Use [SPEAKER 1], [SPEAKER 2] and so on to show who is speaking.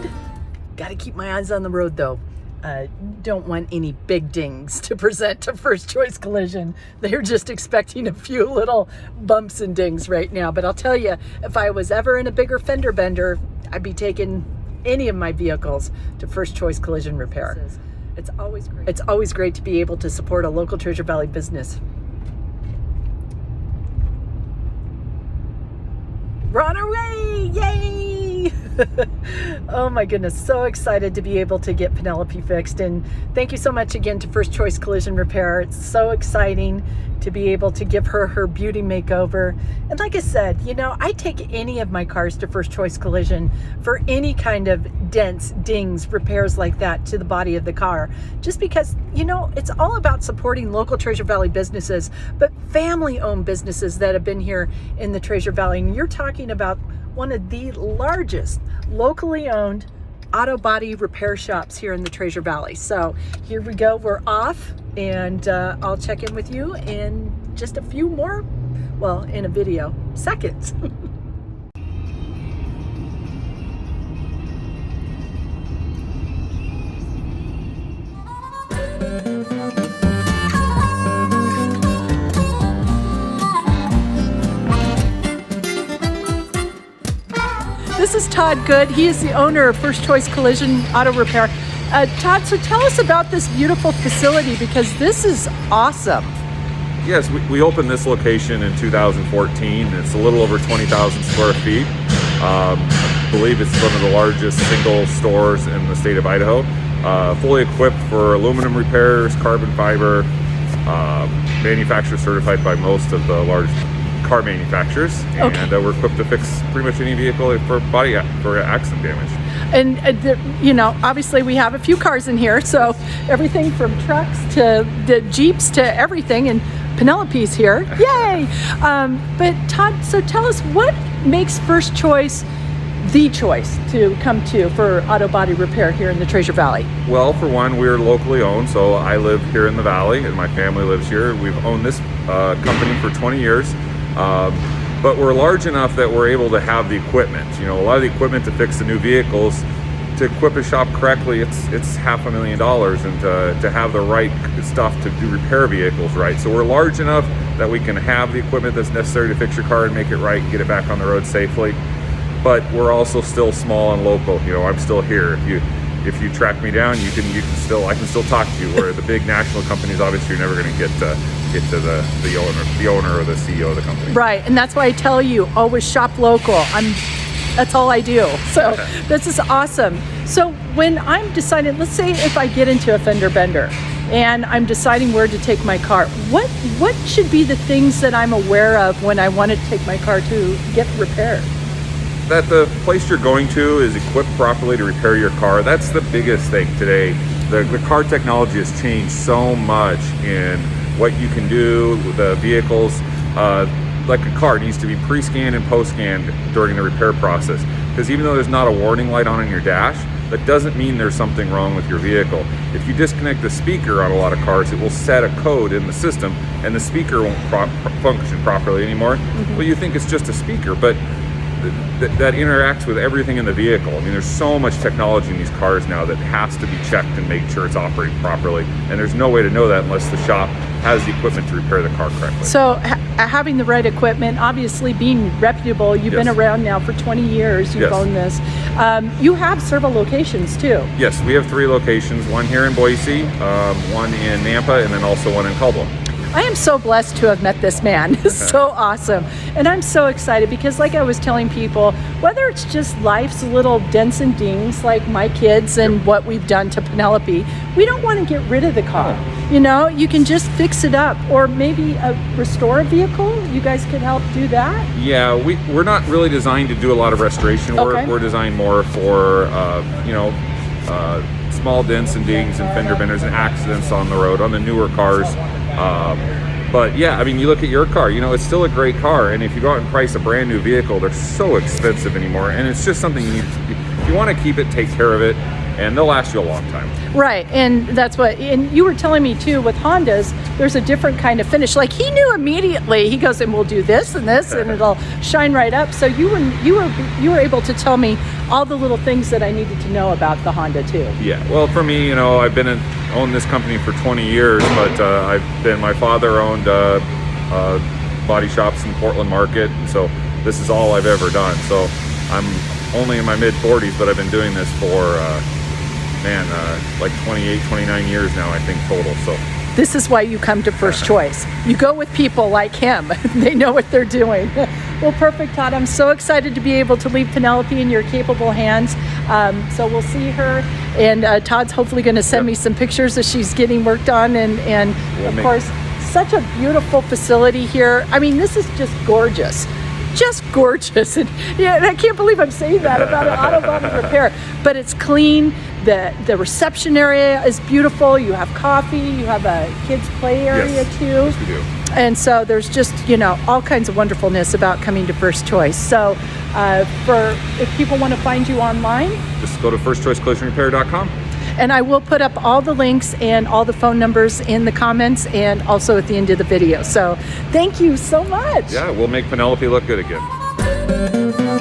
[SPEAKER 1] good. Got to keep my eyes on the road though. Don't want any big dings to present to First Choice Collision. They're just expecting a few little bumps and dings right now. But I'll tell you, if I was ever in a bigger fender bender, I'd be taking any of my vehicles to First Choice Collision Repair. It's always great to be able to support a local Treasure Valley business. We're on our way! Yay! Oh my goodness, so excited to be able to get Penelope fixed. And thank you so much again to First Choice Collision Repair. It's so exciting to be able to give her her beauty makeover. And like I said, you know, I take any of my cars to First Choice Collision for any kind of dents, dings, repairs like that to the body of the car. Just because, you know, it's all about supporting local Treasure Valley businesses, but family-owned businesses that have been here in the Treasure Valley. And you're talking about one of the largest locally owned auto body repair shops here in the Treasure Valley. So here we go, we're off, and I'll check in with you in just a few more, well, in a video, seconds. This is Todd Goode. He is the owner of First Choice Collision Auto Repair. Todd, so tell us about this beautiful facility, because this is awesome.
[SPEAKER 2] Yes, we opened this location in 2014. It's a little over 20,000 square feet. I believe it's one of the largest single stores in the state of Idaho. Fully equipped for aluminum repairs, carbon fiber, manufacturer certified by most of the large car manufacturers, and
[SPEAKER 1] okay.
[SPEAKER 2] We're equipped to fix pretty much any vehicle for accident damage.
[SPEAKER 1] And you know, obviously we have a few cars in here, so everything from trucks to the Jeeps to everything, and Penelope's here. Yay! But Todd, so tell us, what makes First Choice the choice to come to for auto body repair here in the Treasure Valley?
[SPEAKER 2] Well, for one, we're locally owned, so I live here in the valley and my family lives here. We've owned this company for 20 years. But we're large enough that we're able to have the equipment. You know, a lot of the equipment to fix the new vehicles, to equip a shop correctly, it's $500,000, and to have the right stuff to do repair vehicles right. So we're large enough that we can have the equipment that's necessary to fix your car and make it right and get it back on the road safely. But we're also still small and local. You know, I'm still here. If you track me down, I can still talk to you. Where the big national companies, obviously, you're never going to get to the owner or the CEO of the company.
[SPEAKER 1] Right, and that's why I tell you, always shop local. That's all I do. So this is awesome. So when I'm deciding, let's say if I get into a fender bender and I'm deciding where to take my car, what should be the things that I'm aware of when I want to take my car to get repaired?
[SPEAKER 2] That the place you're going to is equipped properly to repair your car. That's the biggest thing today. The car technology has changed so much in what you can do with the vehicles. Like a car needs to be pre-scanned and post-scanned during the repair process. Because even though there's not a warning light on in your dash, that doesn't mean there's something wrong with your vehicle. If you disconnect the speaker on a lot of cars, it will set a code in the system and the speaker won't function properly anymore. Mm-hmm. Well, you think it's just a speaker, but that interacts with everything in the vehicle. I mean, there's so much technology in these cars now that has to be checked and made sure it's operating properly. And there's no way to know that unless the shop has the equipment to repair the car correctly.
[SPEAKER 1] So having the right equipment, obviously being reputable, you've been around now for 20 years, you've owned this. You have several locations too.
[SPEAKER 2] Yes, we have 3 locations, one here in Boise, one in Nampa, and then also one in Caldwell.
[SPEAKER 1] I am so blessed to have met this man. It's so awesome. And I'm so excited because, like I was telling people, whether it's just life's little dents and dings like my kids and what we've done to Penelope, we don't want to get rid of the car. You know, you can just fix it up, or maybe restore a vehicle. You guys can help do that?
[SPEAKER 2] Yeah, we're not really designed to do a lot of restoration work. Okay. We're designed more for, small dents and dings and fender benders and accidents on the road on the newer cars. But yeah, I mean, you look at your car, you know, it's still a great car. And if you go out and price a brand new vehicle, they're so expensive anymore. And it's just something you need to, if you want to keep it, take care of it. and they'll last you a long time.
[SPEAKER 1] Right, and that's what, and you were telling me too, with Hondas, there's a different kind of finish. Like he knew immediately, he goes, and we'll do this and this, and it'll shine right up. So you were able to tell me all the little things that I needed to know about the Honda too.
[SPEAKER 2] Yeah, well, for me, you know, I've owned this company for 20 years, but my father owned body shops in Portland Market, so this is all I've ever done. So I'm only in my mid 40s, but I've been doing this for like 28, 29 years now, I think, total. So
[SPEAKER 1] this is why you come to First Choice. You go with people like him. They know what they're doing. Well, perfect, Todd. I'm so excited to be able to leave Penelope in your capable hands. So we'll see her, and Todd's hopefully going to send me some pictures as she's getting worked on, and of course, such a beautiful facility here. I mean, this is just gorgeous. Just gorgeous. And yeah, and I can't believe I'm saying that about an auto body repair, but it's clean. The reception area is beautiful. You have coffee, you have a kids play area too.
[SPEAKER 2] Yes, we do.
[SPEAKER 1] And so there's just, you know, all kinds of wonderfulness about coming to First Choice. So if people want to find you online,
[SPEAKER 2] just go to firstchoicecollisionrepair.com.
[SPEAKER 1] and I will put up all the links and all the phone numbers in the comments and also at the end of the video. So thank you so much.
[SPEAKER 2] Yeah, we'll make Penelope look good again.